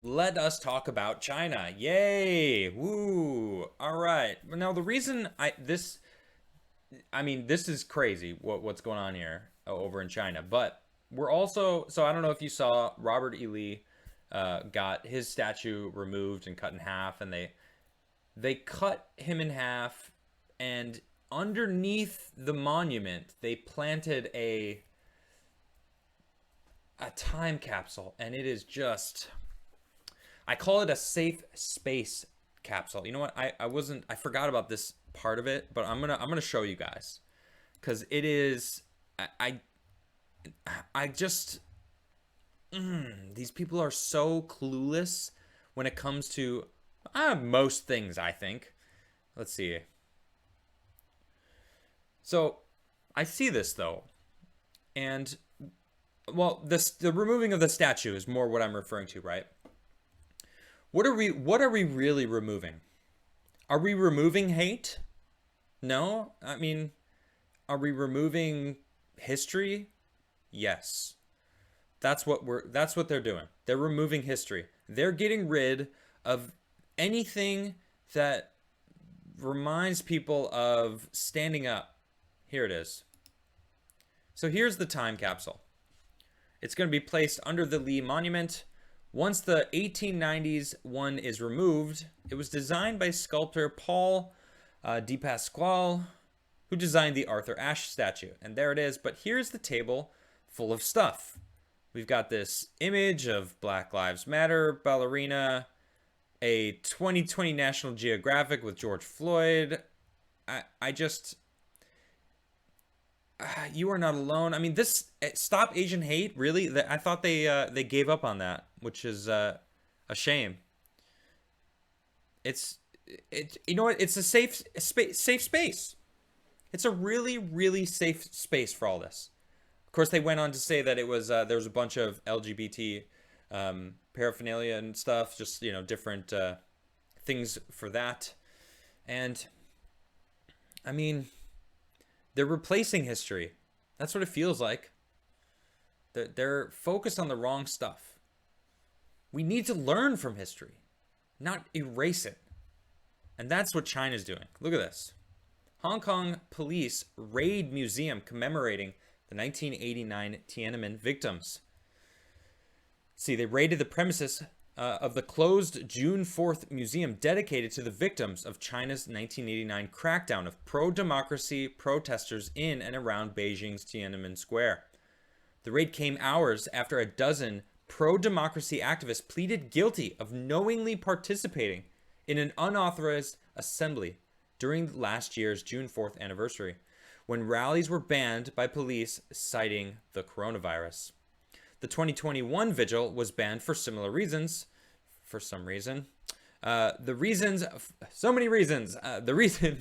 Let us talk about China. Yay! Woo! All right. Now the reason I mean this is crazy what's going on here over in China, but we're also so I don't know if you saw Robert E. Lee got his statue removed and cut in half, and they cut him in half, and underneath the monument they planted a time capsule, and it is just I call it a safe space capsule. You know what? I forgot about this part of it, but I'm gonna show you guys because it is I I just these people are so clueless when it comes to most things. I think. Let's see. So I see this though, and well, this the removing of the statue is more what I'm referring to, right? What are we really removing? Are we removing hate? No. I mean, are we removing history? Yes. That's what they're doing. They're removing history. They're getting rid of anything that reminds people of standing up. Here it is. So here's the time capsule. It's going to be placed under the Lee Monument. Once the 1890s one is removed, it was designed by sculptor Paul de Pasquale, who designed the Arthur Ashe statue. And there it is. But here's the table full of stuff. We've got this image of Black Lives Matter ballerina, a 2020 National Geographic with George Floyd. I just you are not alone. I mean, this stop Asian hate. Really, I thought they gave up on that, which is a shame. It's you know what? It's a safe space. It's a really safe space for all this. Of course, they went on to say that it was there was a bunch of LGBT paraphernalia and stuff, just different things for that, and I mean they're replacing history. That's what it feels like. They're focused on the wrong stuff. We need to learn from history, not erase it. And that's what China's doing. Look at this. Hong Kong police raid museum commemorating the 1989 Tiananmen victims. See, they raided the premises of the closed June 4th museum dedicated to the victims of China's 1989 crackdown of pro-democracy protesters in and around Beijing's Tiananmen Square. The raid came hours after a dozen pro-democracy activists pleaded guilty of knowingly participating in an unauthorized assembly during last year's June 4th anniversary, when rallies were banned by police citing the coronavirus. The 2021 vigil was banned for similar reasons. For some reason, the reasons, so many reasons. The reason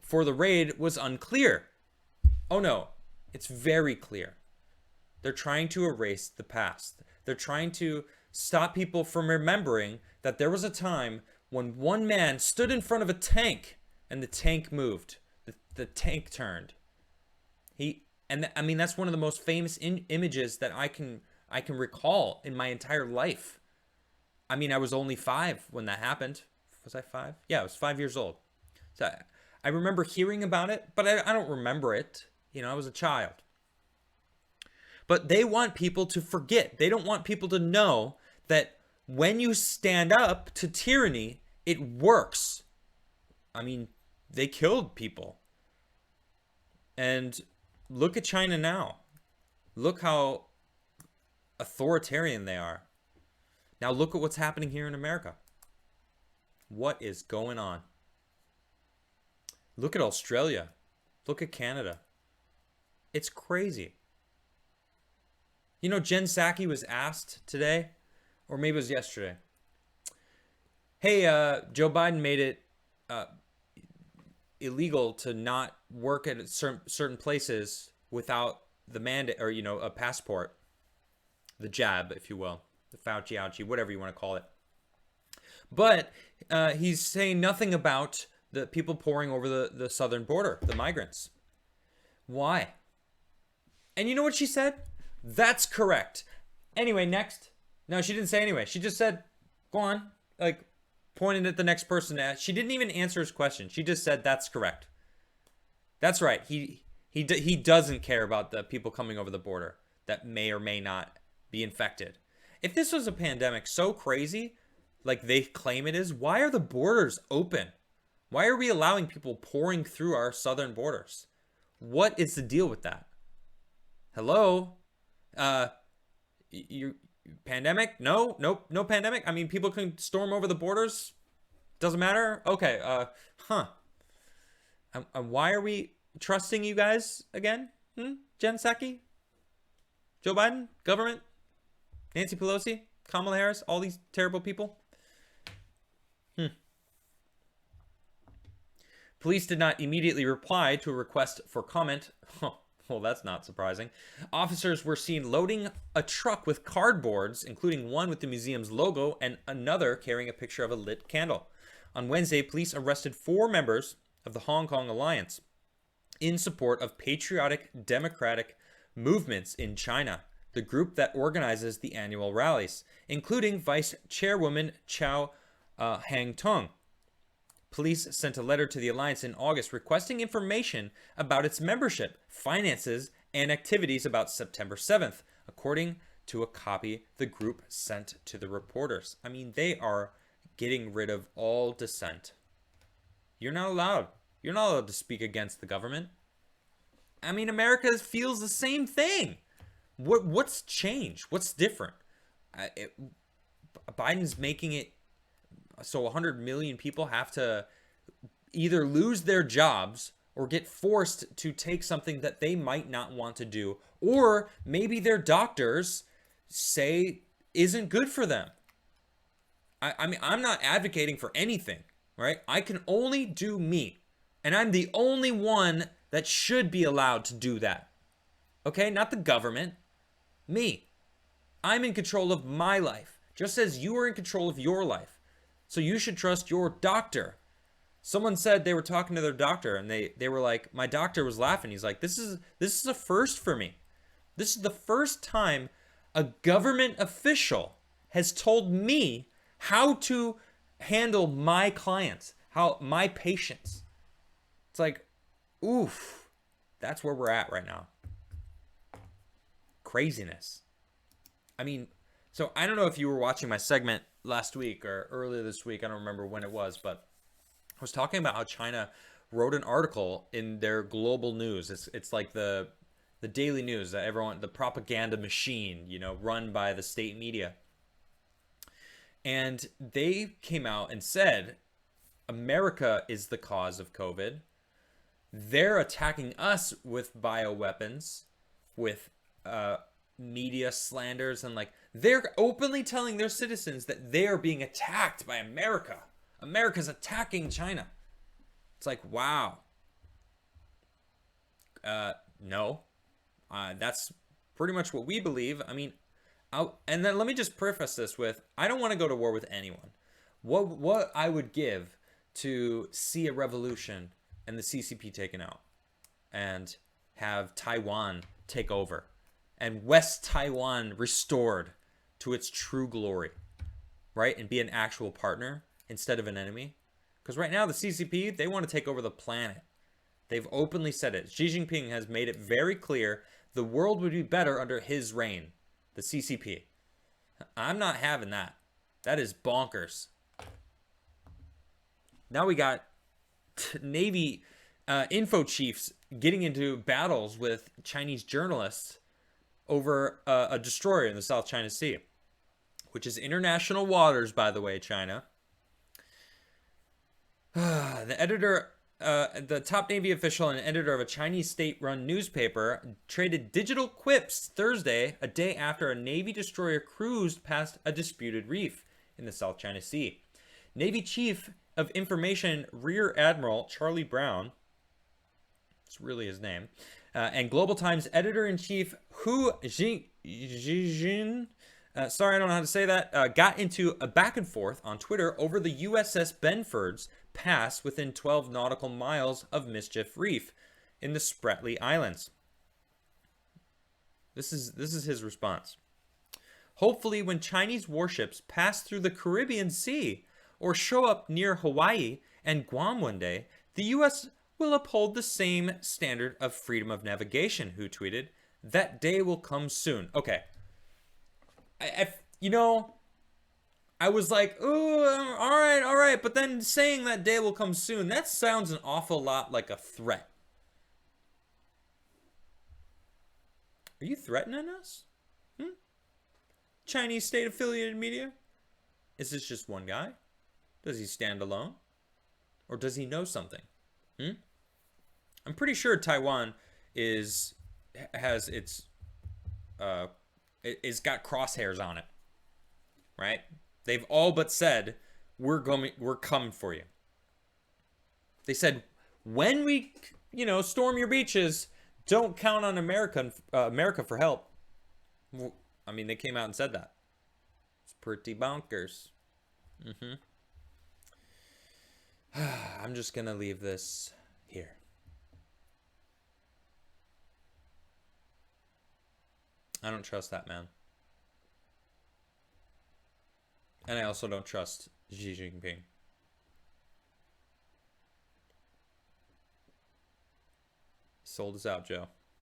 for the raid was unclear. Oh no, it's very clear. They're trying to erase the past. They're trying to stop people from remembering that there was a time when one man stood in front of a tank and the tank moved. The tank turned. I mean, that's one of the most famous images that I can recall in my entire life. I mean, I was only 5 when that happened. Was I 5? Yeah, I was 5 years old. So I remember hearing about it, but I don't remember it. I was a child. But they want people to forget. They don't want people to know that when you stand up to tyranny, it works. I mean, they killed people. And look at China now. Look how authoritarian they are. Now look at what's happening here in America. What is going on? Look at Australia. Look at Canada. It's crazy. Jen Psaki was asked today, or maybe it was yesterday. Hey, Joe Biden made it illegal to not work at certain places without the mandate or a passport, the jab, if you will, the Fauci ouchie, whatever you want to call it. But he's saying nothing about the people pouring over the southern border, the migrants. Why? And you know what she said? That's correct. Anyway, next. No, she didn't say anyway. She just said, Go on. Like, pointed at the next person. She didn't even answer his question. She just said, that's correct. That's right. He doesn't care about the people coming over the border that may or may not be infected. If this was a pandemic so crazy, like they claim it is, why are the borders open? Why are we allowing people pouring through our southern borders? What is the deal with that? Hello? You pandemic? No, nope, no pandemic. I mean, people can storm over the borders. Doesn't matter. Okay. Huh. And why are we trusting you guys again? Jen Psaki, Joe Biden, government, Nancy Pelosi, Kamala Harris, all these terrible people. Police did not immediately reply to a request for comment. Well, that's not surprising. Officers were seen loading a truck with cardboards, including one with the museum's logo and another carrying a picture of a lit candle. On Wednesday, police arrested 4 members of the Hong Kong Alliance in support of patriotic democratic movements in China, the group that organizes the annual rallies, including Vice Chairwoman Chow Hang-tung. Police sent a letter to the Alliance in August requesting information about its membership, finances, and activities about September 7th, according to a copy the group sent to the reporters. I mean, they are getting rid of all dissent. You're not allowed. You're not allowed to speak against the government. I mean, America feels the same thing. What's changed? What's different? Biden's making it so 100 million people have to either lose their jobs or get forced to take something that they might not want to do, or maybe their doctors say isn't good for them. I mean, I'm not advocating for anything, right? I can only do me, and I'm the only one that should be allowed to do that. Okay? Not the government. Me. I'm in control of my life, just as you are in control of your life. So you should trust your doctor. Someone said they were talking to their doctor and they were like, my doctor was laughing. He's like, this is a first for me. This is the first time a government official has told me how to handle my clients, how my patients. It's like, oof, that's where we're at right now. Craziness. I mean, so I don't know if you were watching my segment last week or earlier this week. I don't remember when it was, but I was talking about how China wrote an article in their global news. It's like the daily news that everyone, the propaganda machine, you know, run by the state media. And they came out and said, America is the cause of COVID. They're attacking us with bioweapons, with media slanders, and like they're openly telling their citizens that they are being attacked by America. America's attacking China. It's like, wow. No. That's pretty much what we believe. I mean, and then let me just preface this with, I don't want to go to war with anyone. What I would give to see a revolution and the CCP taken out and have Taiwan take over and West Taiwan restored to its true glory, right? And be an actual partner instead of an enemy. Because right now the CCP, they want to take over the planet. They've openly said it. Xi Jinping has made it very clear the world would be better under his reign, the CCP. I'm not having that. That is bonkers. Now we got Navy info chiefs getting into battles with Chinese journalists over a destroyer in the South China Sea, which is international waters, by the way, China. The editor, the top Navy official and editor of a Chinese state-run newspaper, traded digital quips Thursday, a day after a Navy destroyer cruised past a disputed reef in the South China Sea. Navy Chief of Information Rear Admiral Charlie Brown, it's really his name, and Global Times editor-in-chief Hu Jijin, sorry, I don't know how to say that, got into a back and forth on Twitter over the USS Benford's pass within 12 nautical miles of Mischief Reef in the Spratly Islands. This is his response. Hopefully, when Chinese warships pass through the Caribbean Sea or show up near Hawaii and Guam one day, the U.S. will uphold the same standard of freedom of navigation, Hu tweeted. That day will come soon. Okay. You know, I was like, oh, all right. But then saying that day will come soon, that sounds an awful lot like a threat. Are you threatening us? Chinese state-affiliated media? Is this just one guy? Does he stand alone? Or does he know something? I'm pretty sure Taiwan has its it's got crosshairs on it, right? They've all but said we're coming for you. They said when we storm your beaches, don't count on America for help. Well, I mean, they came out and said that. It's pretty bonkers. I'm just gonna leave this here. I don't trust that man. And I also don't trust Xi Jinping. Sold us out, Joe.